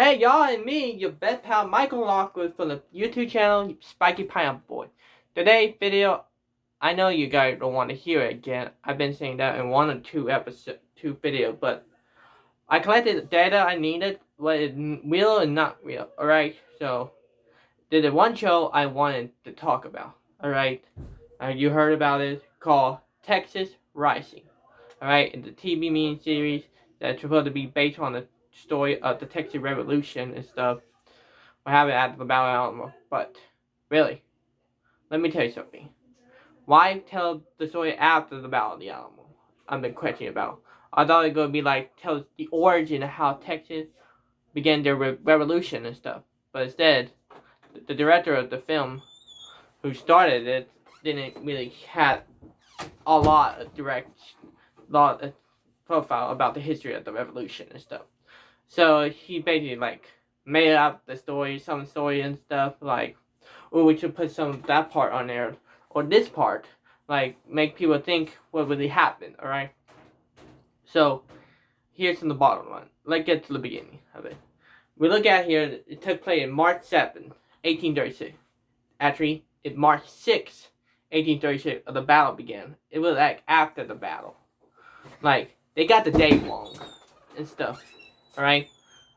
Hey y'all, and me, your best pal Michael Lockwood from the YouTube channel Spiky Pineapple Boy. Today's video, I know you guys don't want to hear it again. I've been saying that in one or two videos, but I collected the data I needed, what is real and not real. Alright, so there's one show I wanted to talk about. Alright, you heard about it, called Texas Rising. Alright, it's a TV mini series that's supposed to be based on the story of the Texas Revolution and stuff. I have it at the Battle of Alamo, but really, let me tell you something. Why tell the story after the Battle of the Alamo? I've been questioning about. I thought it was gonna be like tell the origin of how Texas began their revolution and stuff, but instead, the director of the film, who started it, didn't really have a lot of profile about the history of the revolution and stuff. So he basically made up the story, some story and stuff like, oh, we should put some of that part on there or this part, like make people think what really happened. All right. So here's from the bottom line. Let's get to the beginning of it. We look at here. It took place in March 7th, 1836. Actually, it March 6th, 1836. The battle began. It was like after the battle. Like they got the day wrong and stuff. All right.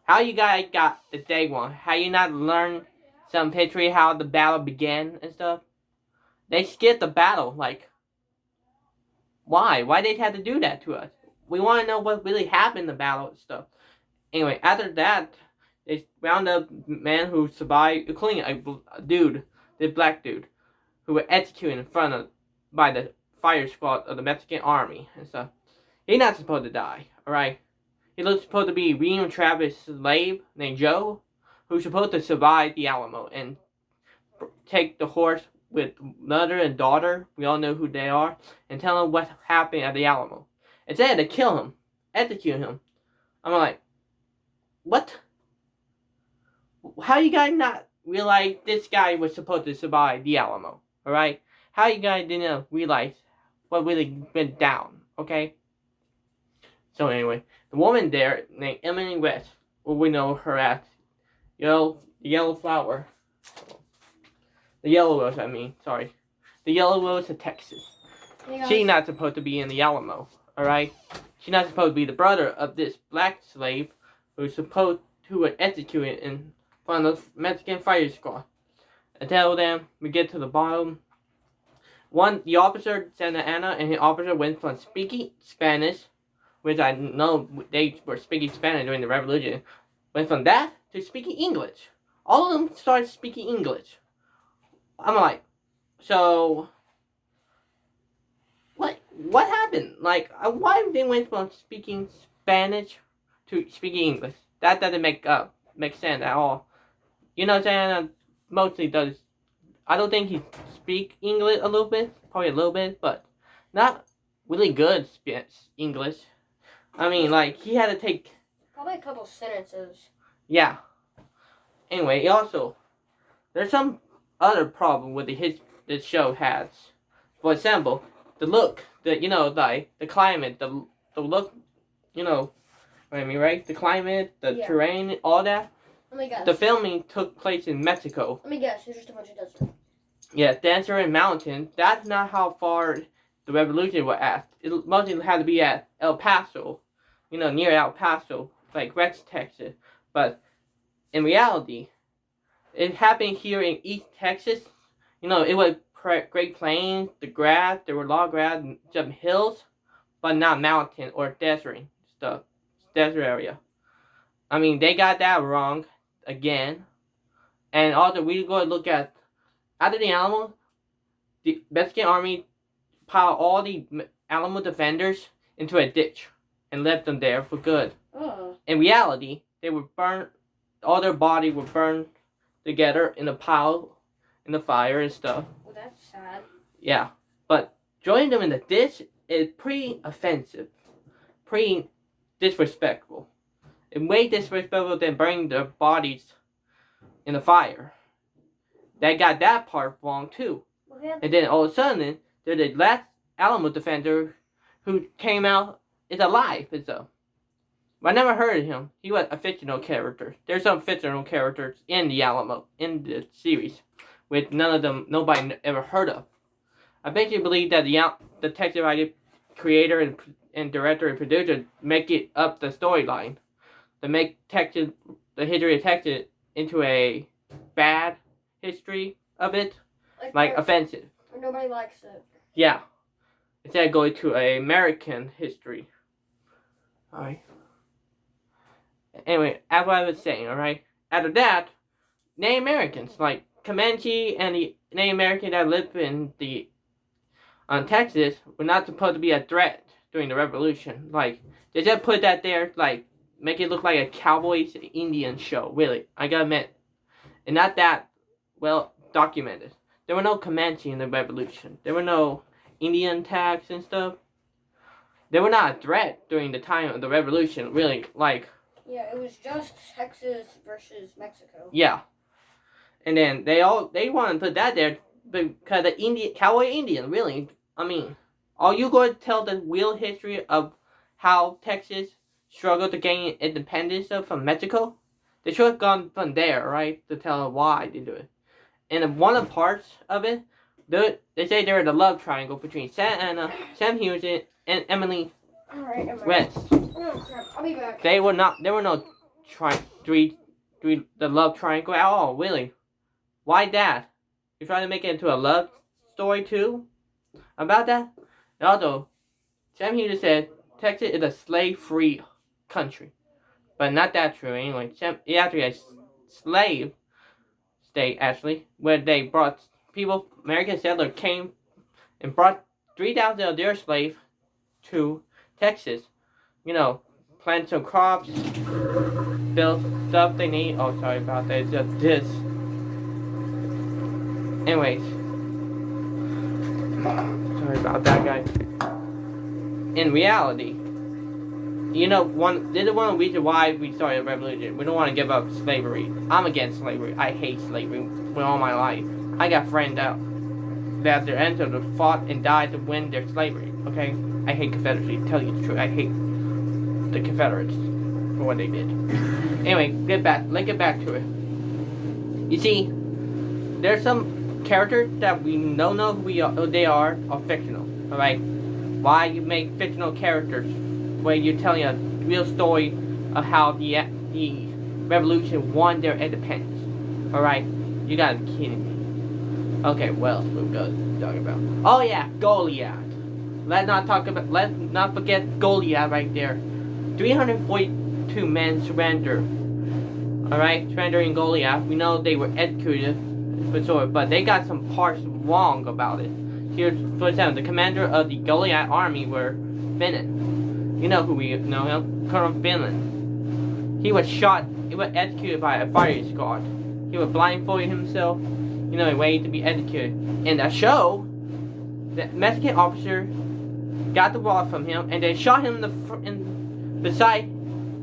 How you guys got the day wrong? How you not learn some history how the battle began and stuff? They skipped the battle. Like, why? Why they had to do that to us? We want to know what really happened in the battle and stuff. Anyway, after that, they found a man who survived, including a dude, this black dude, who was executed in front of by the fire squad of the Mexican army and stuff. He's not supposed to die. All right. He was supposed to be William Travis' slave named Joe, who's supposed to survive the Alamo and take the horse with mother and daughter, we all know who they are, and tell them what happened at the Alamo. Instead, they kill him, execute him. I'm like, what? How you guys not realize this guy was supposed to survive the Alamo? Alright? How you guys didn't realize what really went down, okay? So anyway, the woman there named Emily West, what we know her as yellow flower. The yellow rose, sorry. The yellow rose of Texas. She's not supposed to be in the Alamo, alright? She's not supposed to be the brother of this black slave who was executed in front of the Mexican fire squad. Until then, we get to the bottom. The officer, Santa Anna, and his officer went from speaking Spanish, which I know they were speaking Spanish during the revolution, went from that to speaking English. All of them started speaking English. I'm like, so what happened? Like, why they went from speaking Spanish to speaking English? That doesn't make sense at all. You know, Santa mostly does. I don't think he speak English a little bit, probably a little bit, but not really good English. I mean, like he had to take probably a couple sentences. Yeah. Anyway, also there's some other problem with this show has. For example, the look, the climate, the look, what I mean, right? The climate, the terrain, all that. Let me guess. The filming took place in Mexico. Let me guess. There's just a bunch of desert. Yeah, desert and mountain. That's not how far the revolution was at. It mostly had to be at El Paso, near El Paso, like West Texas. But in reality, it happened here in East Texas. It was Great Plains, the grass. There were a lot of grass, and some hills, but not mountain or desert stuff. Desert area. I mean, they got that wrong again. And also, we go look at after the Alamo, the Mexican army piled all the Alamo defenders into a ditch and left them there for good. Oh. In reality, they were burned. All their bodies were burned together in a pile in the fire and stuff. Well, that's sad. Yeah, but joining them in the ditch is pretty offensive, pretty disrespectful. It's way disrespectful than burning their bodies in the fire. They got that part wrong too. Okay. And then all of a sudden, there's the last Alamo defender who came out is alive. But I never heard of him. He was a fictional character. There's some fictional characters in the Alamo, in the series, with none of them, nobody ever heard of. I basically believe that the Detective ID creator and director and producer make it up the storyline. To make Texas, the history of Texas into a bad history of it, like offensive. Nobody likes it. Yeah. Instead of going to an American history. Alright. Anyway, as what I was saying, alright? After that, Native Americans, like Comanche and the Native Americans that live in Texas, were not supposed to be a threat during the Revolution. Like, they just put that there, like, make it look like a Cowboys Indian show, really. I gotta admit. And not that well documented. There were no Comanche in the Revolution. There were no Indian attacks and stuff. They were not a threat during the time of the Revolution, really. Like, yeah, it was just Texas versus Mexico. Yeah. And then they want to put that there because the Cowboy Indian, really. I mean, are you going to tell the real history of how Texas struggled to gain independence from Mexico? They should have gone from there, right, to tell why they do it. And one of the parts of it, they say they're the love triangle between Sam Houston, and Emily West. Oh crap! I'll be back. There were no the love triangle at all, really. Why that? You're trying to make it into a love story too? About that? And also, Sam Houston said Texas is a slave-free country. But not that true anyway. It actually a slave state, actually, where they brought people, American settlers came and brought 3,000 of their slaves to Texas. You know, plant some crops, build stuff they need. Oh, sorry about that. It's just this. Anyways. Sorry about that, guys. In reality, you know, this is one of the reasons why we started a revolution. We don't want to give up slavery. I'm against slavery. I hate slavery with all my life. I got friends out that their ancestors fought and died to win their slavery. Okay? I hate Confederacy. To tell you the truth, I hate the Confederates for what they did. Anyway, let's get back to it. You see, there's some characters that we don't know who they are fictional. Alright? Why you make fictional characters where you're telling a real story of how the revolution won their independence. Alright? You gotta be kidding me. Okay, what else we'll go talking about? Oh yeah, Goliath. Let's not forget Goliath right there. 342 men surrender. Alright, surrendering Goliath. We know they were executed for sure, but they got some parts wrong about it. Here's, for example, the commander of the Goliath army were Finnan. You know who we know him, Colonel Finnan. He was executed by a fire squad. He was blindfolding himself, you know, waiting to be executed. In the show, the Mexican officer got the rod from him and they shot him in beside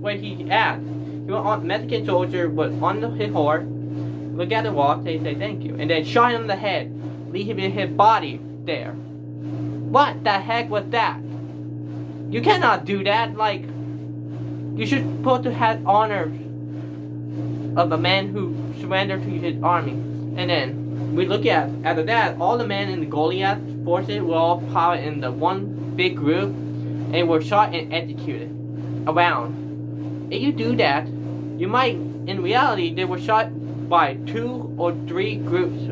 where he at. Mexican soldier was on his horse, look at the wall, say thank you, and then shot him in the head, leaving his body there. What the heck was that? You cannot do that. Like, you should supposed to have honor of a man who surrendered to his army. And then we look at after that, all the men in the Goliath forces were all piled in the one big group and were shot and executed around. If you do that, you might, in reality, they were shot by 2 or 3 groups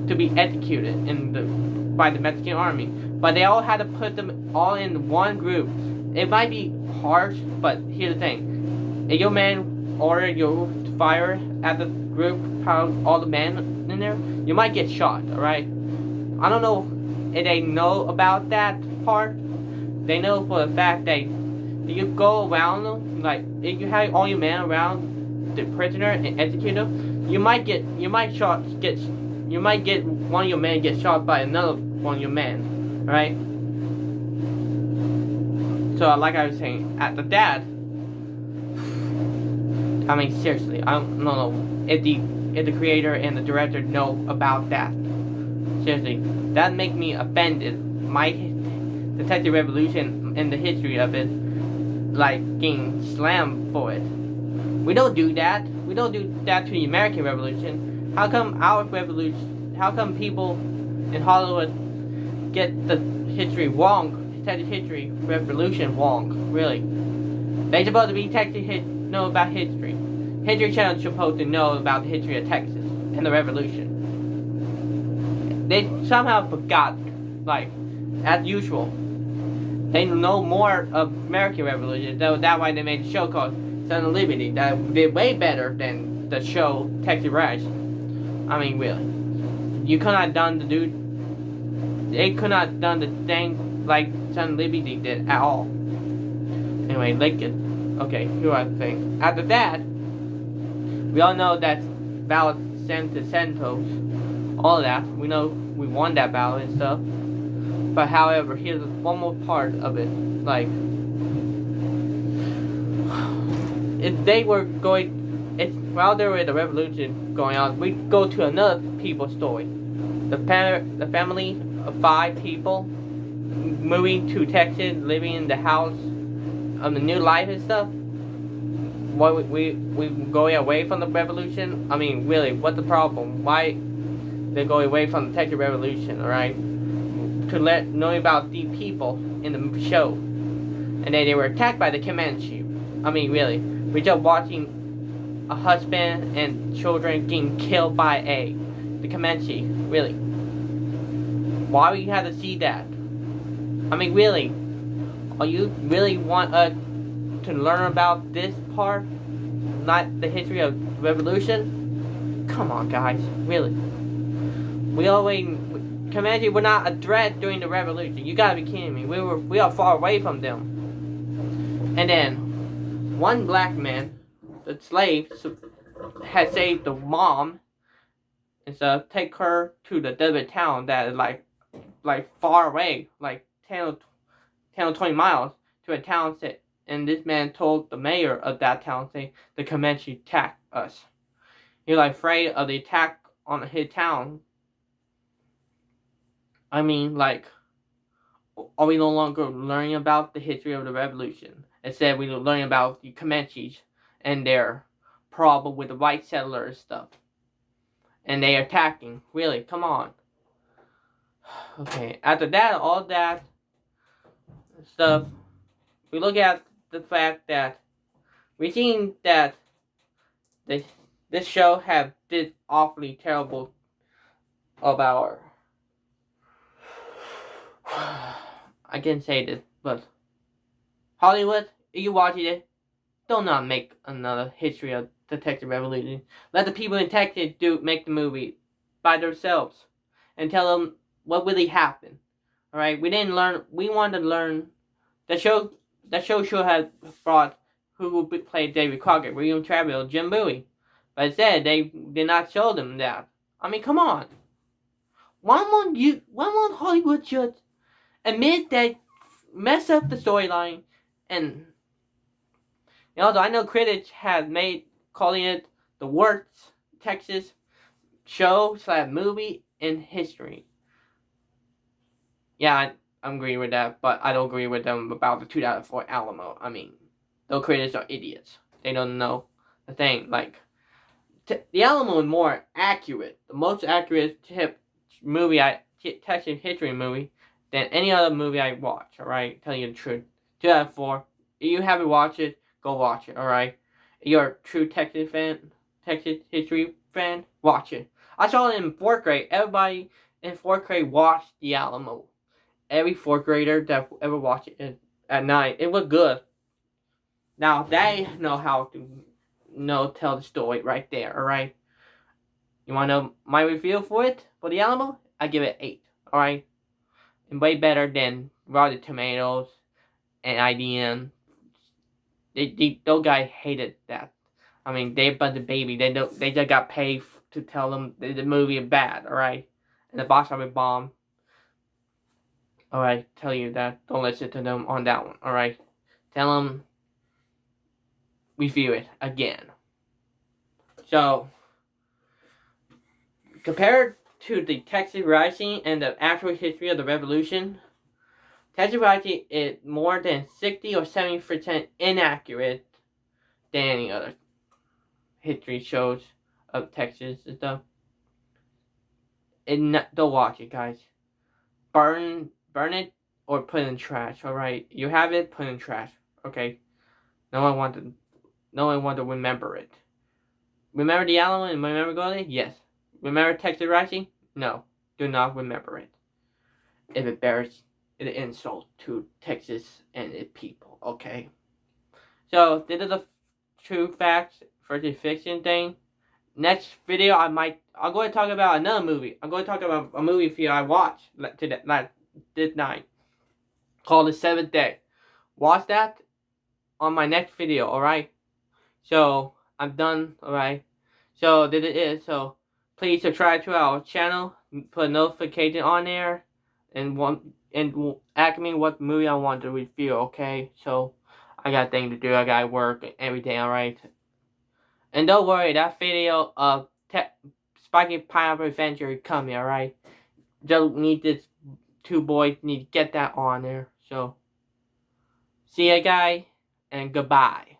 to be executed by the Mexican army. But they all had to put them all in one group. It might be harsh, but here's the thing. If your man ordered you to fire at the group, all the men in there, you might get shot, alright? I don't know if they know about that part. They know for the fact that if you go around them, like, if you have all your men around the prisoner and execute them, you might get one of your men get shot by another one of your men. Right? So, like I was saying, after that, I mean, seriously, I don't know if the creator and the director know about that. Seriously, that make me offended. My Detective Revolution and the history of it like getting slammed for it. We don't do that. We don't do that to the American Revolution. How come our revolution? How come people in Hollywood get the history wrong? Texas history revolution wrong? Really? They supposed to be know about history. History Channel supposed to know about the history of Texas and the revolution. They somehow forgot, like, as usual. They know more of American Revolution, so that's why they made a show called Son of Liberty that did way better than the show Texas Rise. I mean, really. You could not done they could not done the thing like Son of Liberty did at all. Anyway, Lincoln. Okay, here are the thing. After that, we all know that ballot sent to Santos. All of that. We know we won that ballot and stuff. But however, here's one more part of it. Like, if they were going, while there was the revolution going on, we go to another people's story. The family of 5 people moving to Texas, living in the house of the new life and stuff. Why we going away from the revolution? I mean, really, what's the problem? Why they go away from the Texas Revolution? All right. To know about the people in the show, and then they were attacked by the Comanche. I mean, really, we're just watching a husband and children getting killed by the Comanche. Really, why would you have to see that? I mean, really, are you really want us to learn about this part, not the history of the revolution? Come on, guys, really. Comanche were not a threat during the revolution. You gotta be kidding me. We are far away from them. And then one black man, the slave, had saved the mom and stuff, take her to the desert town that is like far away, like 10 or 20 miles to a town set. And this man told the mayor of that town, saying the Comanche attacked us. He was like afraid of the attack on his town. I mean, like, are we no longer learning about the history of the revolution? Instead, we're learning about the Comanches and their problem with the white settlers stuff. And they are attacking. Really, come on. Okay, after that, all that stuff, we look at the fact that we've seen that this show did awfully terrible of our... I can't say this, but Hollywood, if you watching it, do not make another history of the Texas Revolution. Let the people in Texas make the movie by themselves and tell them what really happened. All right, we didn't learn. We wanted to learn. The show should have brought who would play David Crockett, William Travis, Jim Bowie, but instead they did not show them that. I mean, come on. Why won't Hollywood just admit they messed up the storyline? And although I know critics have calling it the worst Texas show / movie in history. Yeah, I agree with that, but I don't agree with them about the 2004 Alamo. I mean, those critics are idiots. They don't know the thing. Like, the Alamo is more accurate, the most accurate Texas history movie than any other movie I watch, alright? Tell you the truth. 2004. If you haven't watched it, go watch it, alright? If you're a true Texas history fan, watch it. I saw it in 4th grade. Everybody in 4th grade watched The Alamo. Every 4th grader that ever watched it at night. It was good. Now, they know how to tell the story right there, alright? You want to know my review for it? For The Alamo? I give it 8, alright? And way better than Rotten Tomatoes and IGN. Those guys hated that. I mean, they bunch of baby. They just got paid to tell them the movie is bad, alright? And the box office bomb. Alright, tell you that. Don't listen to them on that one, alright? Tell them review it again. So, compared to the Texas Rising and the actual history of the revolution, Texas Rising is more than 60 or 70% inaccurate than any other history shows of Texas and stuff. Don't watch it, guys. Burn it or put it in trash. All right, you have it, put it in trash. Okay, no one want to remember it. Remember the Alamo and remember Golden? Yes. Remember Texas Rising? No, do not remember it. If it bears an insult to Texas and its people. Okay. So this is the true facts versus fiction thing. Next video, I'm going to talk about another movie. I'm going to talk about a movie for you I watched this night called The Seventh Day. Watch that on my next video, alright? So, I'm done, alright? So, this is it. So, please subscribe to our channel, put a notification on there, and ask me what movie I want to review, okay? So, I got things to do, I got work and everything, alright? And don't worry, that video of Spiky Pineapple Adventure is coming, alright? Just need this 2 boys need to get that on there. So, see ya, guys, and goodbye.